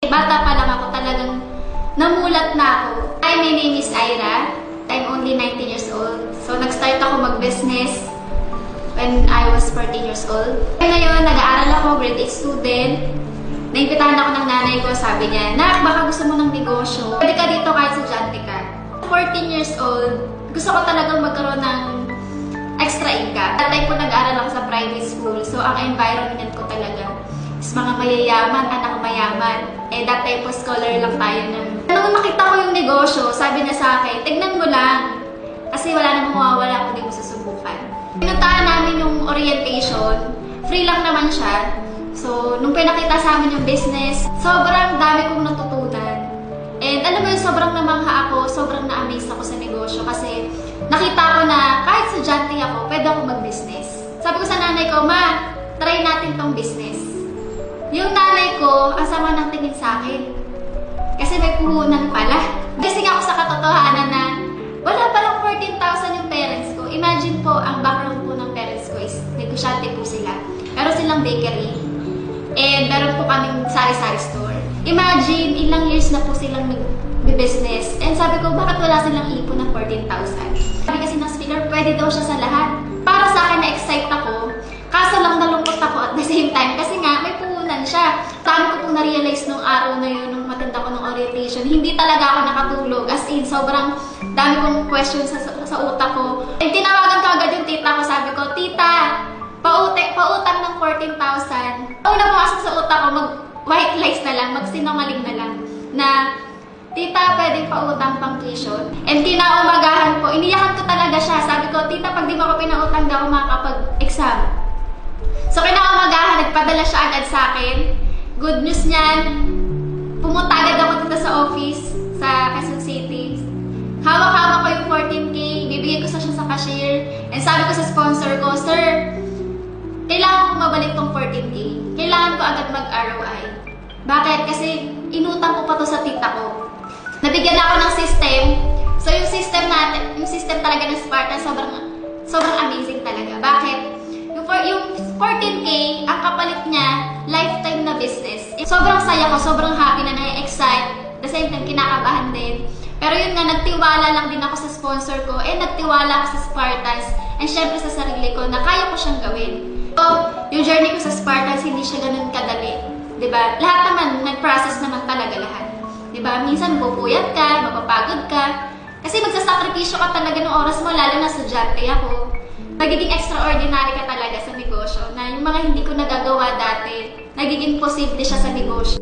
Bata pa lang ako, talagang namulat na ako. Hi, my name is Ira. I'm only 19 years old. So, nag-start ako mag-business when I was 14 years old. Ngayon, nag-aaral ako, grade 8 student. Naimbitahan ako ng nanay ko, sabi niya, "Nak, baka gusto mo ng negosyo. Pwede ka dito kahit estudyante ka." 14 years old, gusto ko talagang magkaroon ng extra income. That time po nag-aaral ako sa private school, so ang environment ko talaga is mga mayayaman, anak mayaman. That time po scholar lang tayo ng... Nung nakita ko yung negosyo, sabi niya sa akin, "Tignan mo lang, kasi wala namang mawawala kung di mo susubukan." Pinuntahan namin yung orientation, free lang naman siya. So, nung pinakita sa amin yung business, sobrang dami kong natutunan. And alam mo yun, sobrang namangha ako, sobrang na-amaze ako sa negosyo kasi nakita ko na kahit estudyante ako, pwede ako mag-business. Sabi ko sa nanay ko, "Ma, try natin tong business." Yung nanay ko, ang sama ng tingin sa akin. Kasi may puhunan pala. Gising ako sa katotohanan na wala palang 14,000 yung parents ko. Imagine po, ang background po ng parents ko is negosyante po sila. Meron silang bakery. And meron po kaming sari-sari store. Imagine, ilang years na po silang nag-business. And sabi ko, bakit wala silang ipon ng 14,000? Sabi kasi ng speaker, pwede daw siya sa lahat. Para sa akin, na-excite ako. Kaso lang nalungkot ako at the same time. Kasi nga, may puhunan siya. Dami ko pong na-realize nung araw na yun, nung matanda ko ng orientation. Hindi talaga ako nakatulog. As in, sobrang dami kong questions sa utak ko. And tinawagan ko agad yung tita ko. Sabi ko, "Tita, pautang ng 14,000. Una pumasok sa utak ko, mag-white lies na lang, magsinungaling na lang. Na, "Tita, pwedeng pautang pang tuition." And kinaumagahan po, iniyakan ko talaga siya. Sabi ko, "Tita, pag di mo ako pinautang, di ako makakapag-exam." So, kinaumagahan, nagpadala siya agad sa akin. Good news niyan, pumunta agad ako dito sa office, sa Quezon City. Hawak-hawak ko yung 14K, bibigay ko siya sa cashier. And sabi ko sa sponsor ko, "Sir, kailangan ko mabalik tong 14K. Kailangan ko agad mag-ROI." Bakit? Kasi inutang ko pa to sa tita ko. Nabigyan ako ng system. So yung system natin, yung system talaga ng Spartan, sobrang amazing talaga. Bakit? Yung 14K, ang kapalit niya, lifetime na business. Sobrang saya ko, sobrang happy na na-excite. The same time, kinakabahan din. Pero yun nga, nagtiwala lang din ako sa sponsor ko. Nagtiwala ako sa Spartans. And syempre sa sarili ko na kaya ko siyang gawin. So, yung journey ko sa Spartans, hindi siya ganun kadali. Diba? Lahat naman, nag-process naman talaga lahat. Diba? Minsan, pupuyat ka, mapapagod ka. Kasi magsasakripisyo ka talaga ng oras mo, lalo na estudyante ako. Magiging extraordinary ka talaga sa negosyo na yung mga hindi ko nagagawa dati, nagiging posible siya sa negosyo.